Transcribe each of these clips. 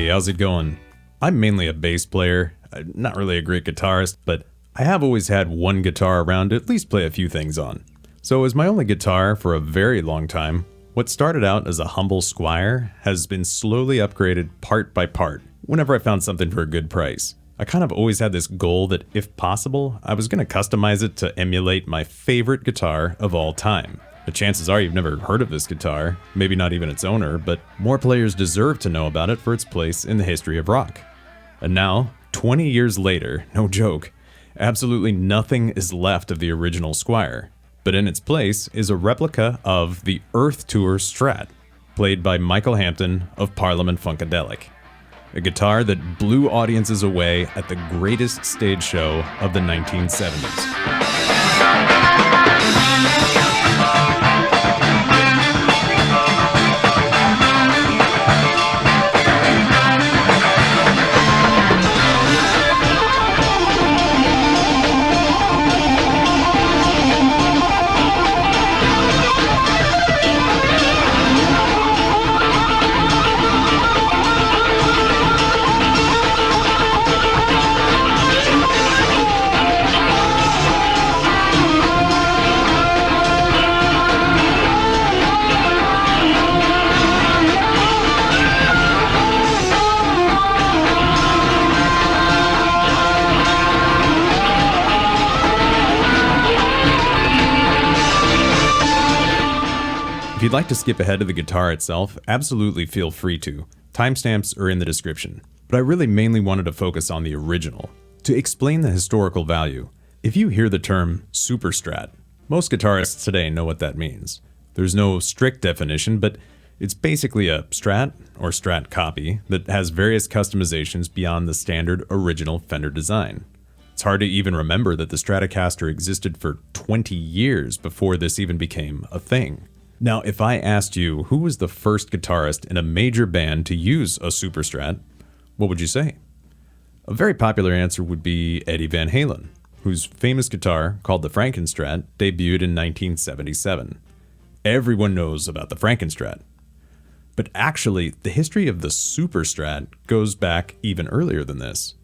Hey, how's it going? I'm mainly a bass player, not really a great guitarist, but I have always had one guitar around to at least play a few things on. So as my only guitar for a very long time, what started out as a humble Squire has been slowly upgraded part by part whenever I found something for a good price. I kind of always had this goal that if possible, I was going to customize it to emulate my favorite guitar of all time. The chances are you've never heard of this guitar, maybe not even its owner, but more players deserve to know about it for its place in the history of rock. And now, 20 years later, no joke, absolutely nothing is left of the original Squire, but in its place is a replica of the Earth Tour Strat, played by Michael Hampton of Parliament Funkadelic. A guitar that blew audiences away at the greatest stage show of the 1970s. If you'd like to skip ahead to the guitar itself, absolutely feel free to. Timestamps are in the description. But I really mainly wanted to focus on the original. To explain the historical value, if you hear the term Superstrat, most guitarists today know what that means. There's no strict definition, but it's basically a Strat or Strat copy that has various customizations beyond the standard original Fender design. It's hard to even remember that the Stratocaster existed for 20 years before this even became a thing. Now, if I asked you who was the first guitarist in a major band to use a Superstrat, what would you say? A very popular answer would be Eddie Van Halen, whose famous guitar, called the Frankenstrat, debuted in 1977. Everyone knows about the Frankenstrat. But actually, the history of the Superstrat goes back even earlier than this.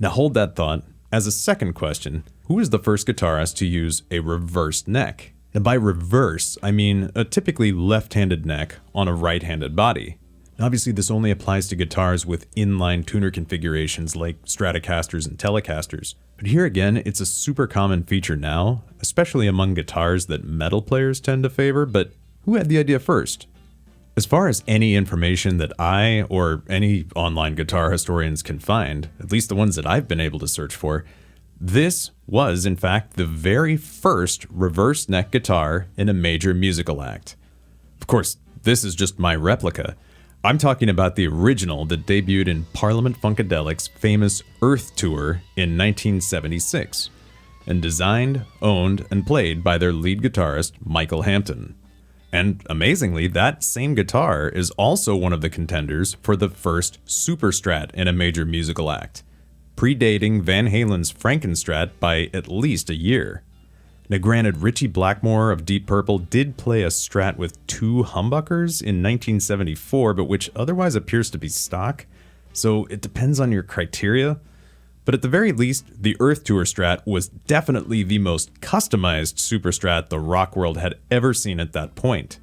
Now hold that thought. As a second question, who was the first guitarist to use a reversed neck? And by reverse, I mean a typically left-handed neck on a right-handed body. Obviously, this only applies to guitars with inline tuner configurations like Stratocasters and Telecasters. But here again, it's a super common feature now, especially among guitars that metal players tend to favor, but who had the idea first? As far as any information that I or any online guitar historians can find, at least the ones that I've been able to search for, this was, in fact, the very first reverse neck guitar in a major musical act. Of course, this is just my replica. I'm talking about the original that debuted in Parliament Funkadelic's famous Earth Tour in 1976, and designed, owned, and played by their lead guitarist, Michael Hampton. And amazingly, that same guitar is also one of the contenders for the first Superstrat in a major musical act, predating Van Halen's Frankenstrat by at least a year. Now granted, Ritchie Blackmore of Deep Purple did play a Strat with two humbuckers in 1974, but which otherwise appears to be stock, so it depends on your criteria. But at the very least, the Earth Tour Strat was definitely the most customized Superstrat the rock world had ever seen at that point.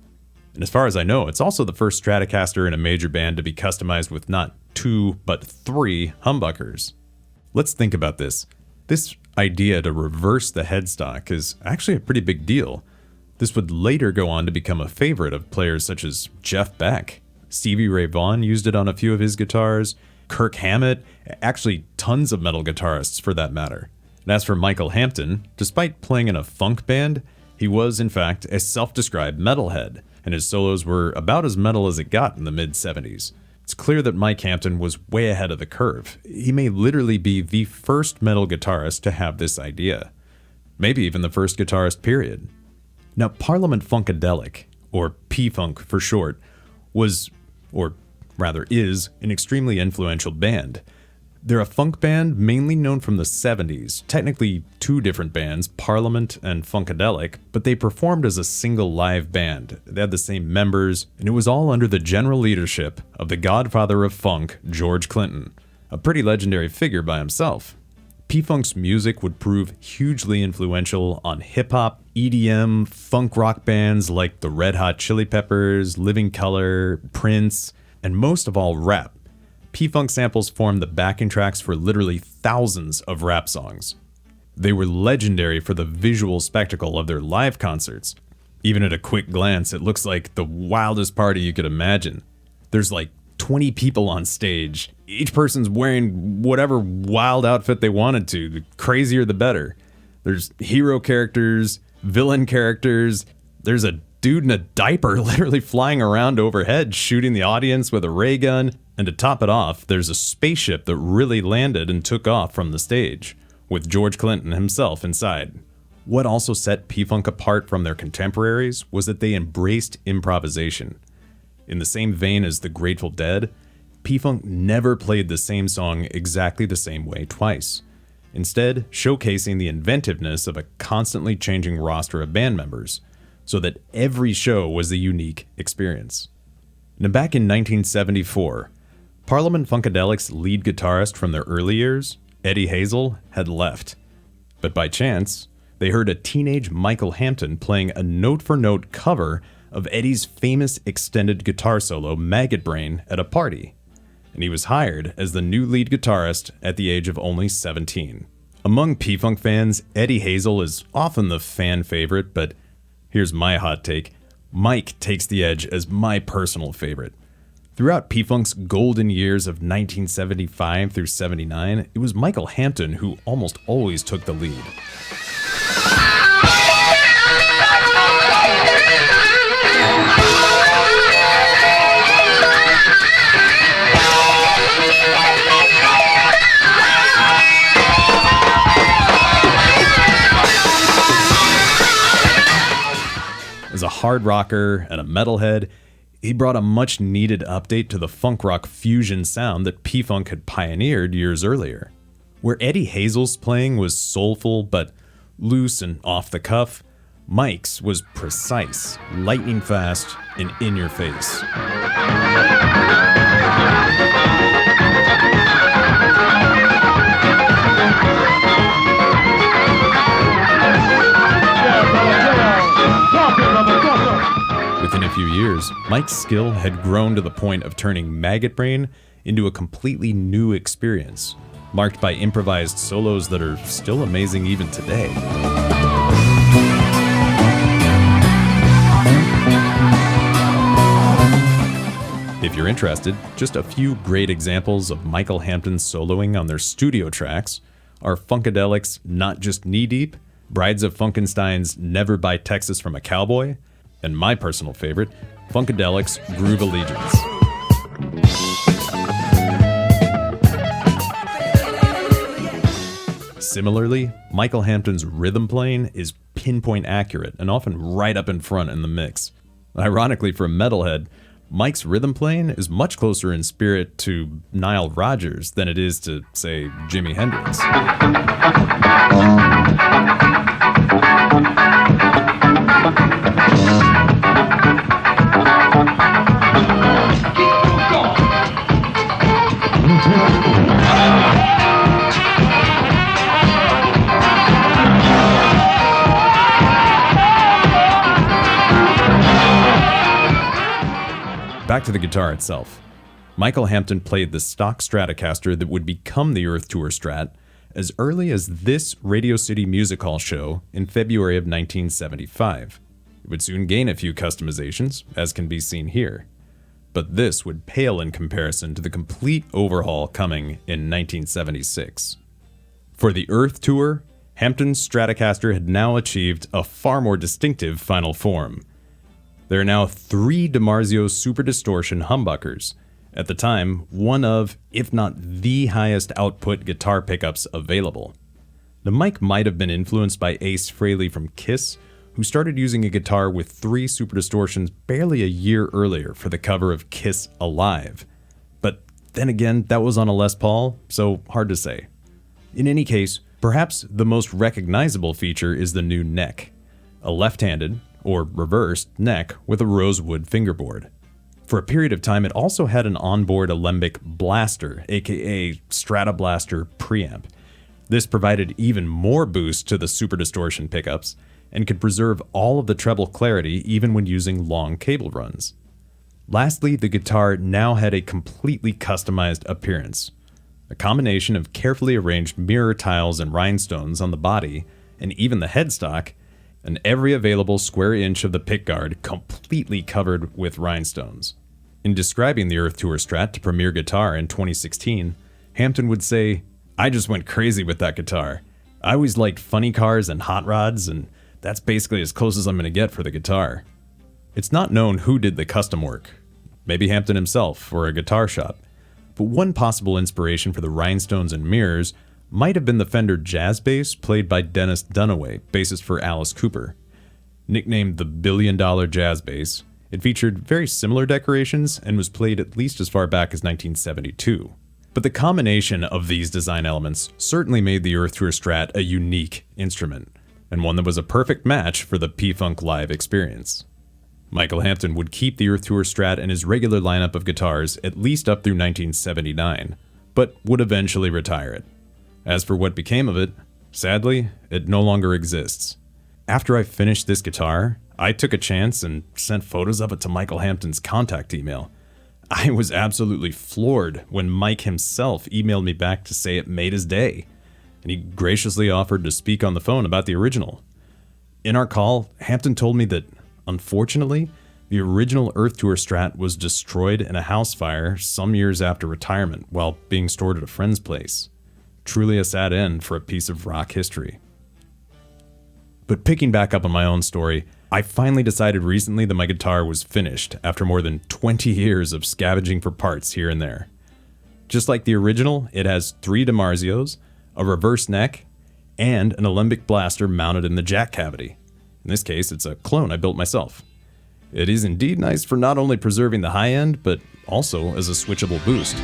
And as far as I know, it's also the first Stratocaster in a major band to be customized with not 2, but 3 humbuckers. Let's think about this. This idea to reverse the headstock is actually a pretty big deal. This would later go on to become a favorite of players such as Jeff Beck. Stevie Ray Vaughan used it on a few of his guitars, Kirk Hammett, actually tons of metal guitarists for that matter. And as for Michael Hampton, despite playing in a funk band, he was in fact a self-described metalhead, and his solos were about as metal as it got in the mid-70s. It's clear that Mike Hampton was way ahead of the curve. He may literally be the first metal guitarist to have this idea. Maybe even the first guitarist, period. Now, Parliament Funkadelic, or P-Funk for short, was, or rather is, an extremely influential band. They're a funk band mainly known from the 70s, technically two different bands, Parliament and Funkadelic, but they performed as a single live band. They had the same members, and it was all under the general leadership of the godfather of funk, George Clinton, a pretty legendary figure by himself. P-Funk's music would prove hugely influential on hip-hop, EDM, funk rock bands like the Red Hot Chili Peppers, Living Colour, Prince, and most of all rap. P-Funk samples formed the backing tracks for literally thousands of rap songs. They were legendary for the visual spectacle of their live concerts. Even at a quick glance, it looks like the wildest party you could imagine. There's like 20 people on stage. Each person's wearing whatever wild outfit they wanted to. The crazier the better. There's hero characters, villain characters. There's a dude in a diaper literally flying around overhead shooting the audience with a ray gun. And to top it off, there's a spaceship that really landed and took off from the stage, with George Clinton himself inside. What also set P-Funk apart from their contemporaries was that they embraced improvisation. In the same vein as the Grateful Dead, P-Funk never played the same song exactly the same way twice, instead showcasing the inventiveness of a constantly changing roster of band members, so that every show was a unique experience. Now back in 1974, Parliament Funkadelic's lead guitarist from their early years, Eddie Hazel, had left. But by chance, they heard a teenage Michael Hampton playing a note-for-note cover of Eddie's famous extended guitar solo, Maggot Brain, at a party. And he was hired as the new lead guitarist at the age of only 17. Among P-Funk fans, Eddie Hazel is often the fan favorite, but here's my hot take. Mike takes the edge as my personal favorite. Throughout P-Funk's golden years of 1975 through 79, it was Michael Hampton who almost always took the lead. As a hard rocker and a metalhead, he brought a much-needed update to the funk rock fusion sound that P-Funk had pioneered years earlier. Where Eddie Hazel's playing was soulful but loose and off the cuff, Mike's was precise, lightning fast, and in your face. Within a few years, Mike's skill had grown to the point of turning Maggot Brain into a completely new experience, marked by improvised solos that are still amazing even today. If you're interested, just a few great examples of Michael Hampton soloing on their studio tracks are Funkadelic's Not Just Knee Deep, Brides of Funkenstein's Never Buy Texas from a Cowboy, and my personal favorite, Funkadelic's Groove Allegiance. Similarly, Michael Hampton's rhythm playing is pinpoint accurate and often right up in front in the mix. Ironically, for a metalhead, Mike's rhythm playing is much closer in spirit to Nile Rodgers than it is to, say, Jimi Hendrix. Back to the guitar itself. Michael Hampton played the stock Stratocaster that would become the Earth Tour Strat as early as this Radio City Music Hall show in February of 1975. It would soon gain a few customizations, as can be seen here. But this would pale in comparison to the complete overhaul coming in 1976. For the Earth Tour, Hampton's Stratocaster had now achieved a far more distinctive final form. There are now 3 DiMarzio Super Distortion humbuckers, at the time one of, if not the highest output guitar pickups available. The mic might have been influenced by Ace Frehley from Kiss, who started using a guitar with 3 Super Distortions barely a year earlier for the cover of Kiss Alive. But Then again, that was on a Les Paul, so hard to say. In any case, perhaps the most recognizable feature is the new neck, a left-handed, or reversed, neck with a rosewood fingerboard. For a period of time, it also had an onboard alembic blaster, aka Strata Blaster preamp. This provided even more boost to the super distortion pickups, and could preserve all of the treble clarity even when using long cable runs. Lastly, the guitar now had a completely customized appearance. A combination of carefully arranged mirror tiles and rhinestones on the body, and even the headstock, and every available square inch of the pickguard completely covered with rhinestones. In describing the Earth Tour Strat to Premier Guitar in 2016, Hampton would say, "I just went crazy with that guitar. I always liked funny cars and hot rods, and that's basically as close as I'm going to get for the guitar." It's not known who did the custom work. Maybe Hampton himself or a guitar shop. But one possible inspiration for the rhinestones and mirrors might have been the Fender jazz bass played by Dennis Dunaway, bassist for Alice Cooper. Nicknamed the $1 billion jazz bass, it featured very similar decorations and was played at least as far back as 1972. But the combination of these design elements certainly made the Earth Tour Strat a unique instrument, and one that was a perfect match for the P-Funk Live experience. Michael Hampton would keep the Earth Tour Strat in his regular lineup of guitars at least up through 1979, but would eventually retire it. As for what became of it, sadly, it no longer exists. After I finished this guitar, I took a chance and sent photos of it to Michael Hampton's contact email. I was absolutely floored when Mike himself emailed me back to say it made his day, and he graciously offered to speak on the phone about the original. In our call, Hampton told me that, unfortunately, the original Earth Tour Strat was destroyed in a house fire some years after retirement while being stored at a friend's place. Truly a sad end for a piece of rock history. But picking back up on my own story, I finally decided recently that my guitar was finished after more than 20 years of scavenging for parts here and there. Just like the original, it has 3 DiMarzios, a reverse neck, and an alembic blaster mounted in the jack cavity. In this case, it's a clone I built myself. It is indeed nice for not only preserving the high end, but also as a switchable boost.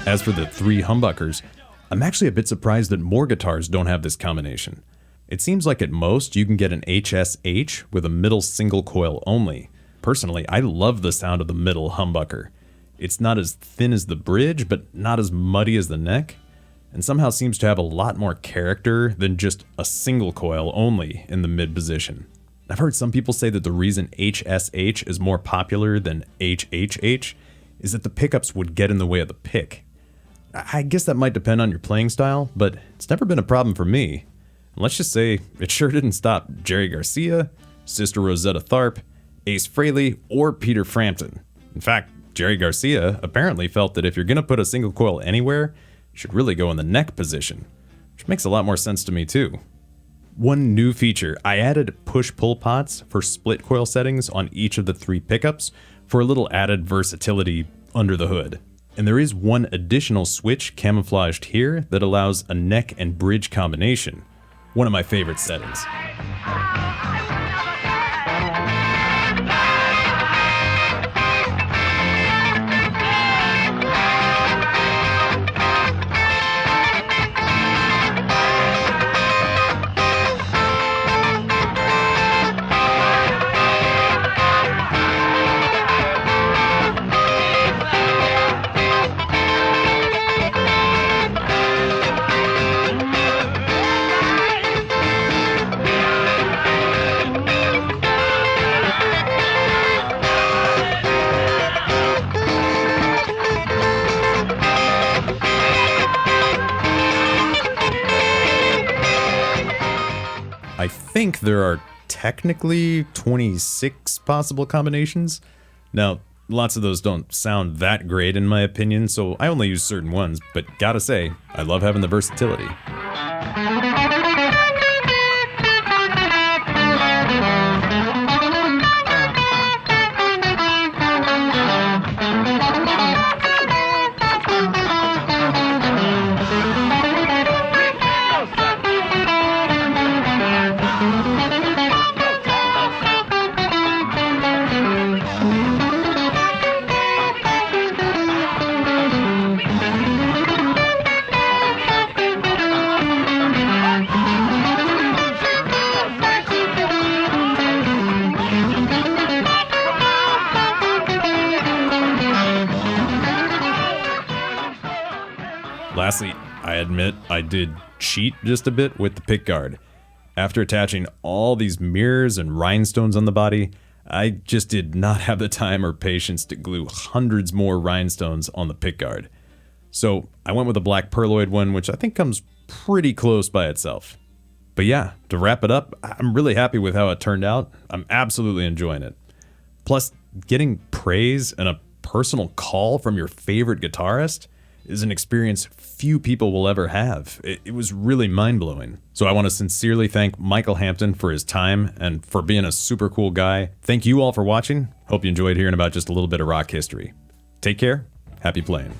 As for the 3 humbuckers, I'm actually a bit surprised that more guitars don't have this combination. It seems like at most you can get an HSH with a middle single coil only. Personally, I love the sound of the middle humbucker. It's not as thin as the bridge, but not as muddy as the neck, and somehow seems to have a lot more character than just a single coil only in the mid position. I've heard some people say that the reason HSH is more popular than HHH is that the pickups would get in the way of the pick. I guess that might depend on your playing style, but it's never been a problem for me. And let's just say it sure didn't stop Jerry Garcia, Sister Rosetta Tharpe, Ace Frehley, or Peter Frampton. In fact, Jerry Garcia apparently felt that if you're going to put a single coil anywhere, it should really go in the neck position, which makes a lot more sense to me too. One new feature, I added push-pull pots for split coil settings on each of the 3 pickups for a little added versatility under the hood. And there is one additional switch camouflaged here that allows a neck and bridge combination, one of my favorite settings. I think there are technically 26 possible combinations. Now, lots of those don't sound that great in my opinion, so I only use certain ones, but gotta say, I love having the versatility. Lastly, I admit I did cheat just a bit with the pickguard. After attaching all these mirrors and rhinestones on the body, I just did not have the time or patience to glue hundreds more rhinestones on the pickguard. So I went with a black perloid one, which I think comes pretty close by itself. But yeah, to wrap it up, I'm really happy with how it turned out. I'm absolutely enjoying it. Plus, getting praise and a personal call from your favorite guitarist is an experience few people will ever have. It was really mind-blowing. So I want to sincerely thank Michael Hampton for his time and for being a super cool guy. Thank you all for watching. Hope you enjoyed hearing about just a little bit of rock history. Take care. Happy playing.